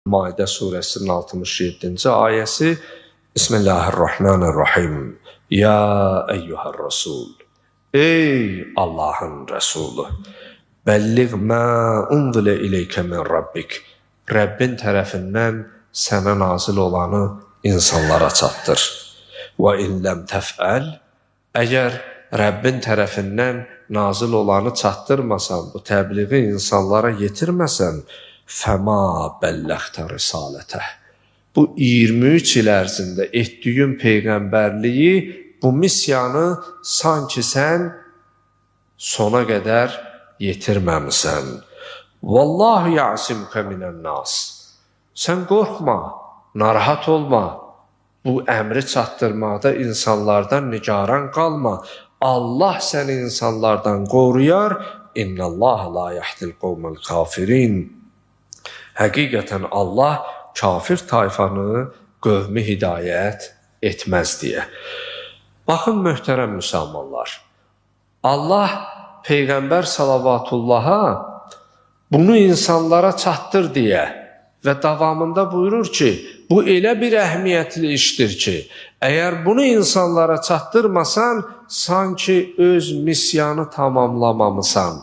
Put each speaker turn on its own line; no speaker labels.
Maidə surəsinin 67-ci ayəsi Bismillahirrahmanirrahim. Ya eyyuhar Rasul. Ey Allahın Rəsulu. Bəlliğ mə unzilə ileykə min Rabbik. Rəbbin tərəfindən sənə nazil olanı insanlara çatdır. Və illəm təfəl. Əgər Rəbbin tərəfindən nazil olanı çatdırmasan, bu təbliği insanlara yetirməsən, fəma bəlləxtə risalətə. Bu 23 il ərzində etdiyin peyğəmbərliyi, bu misiyanı sanki sən sona qədər yetirməmisən. Vallahu ya'simkə minən-nas. Sən qorxma, narahat olma. Bu əmri çatdırmaqda insanlardan nigaran qalma. Allah səni insanlardan qoruyar. İnnəllaha la yahdil qavmal kafirin. Həqiqətən Allah kafir tayfanı qövmi hidayət etməz deyə. Baxın möhtərəm müsəlmanlar. Allah Peyğəmbər salavatullaha bunu insanlara çatdır deyə və davamında buyurur ki, bu elə bir əhəmiyyətli işdir ki, əgər bunu insanlara çatdırmasan, sanki öz misiyanı tamamlamamısan.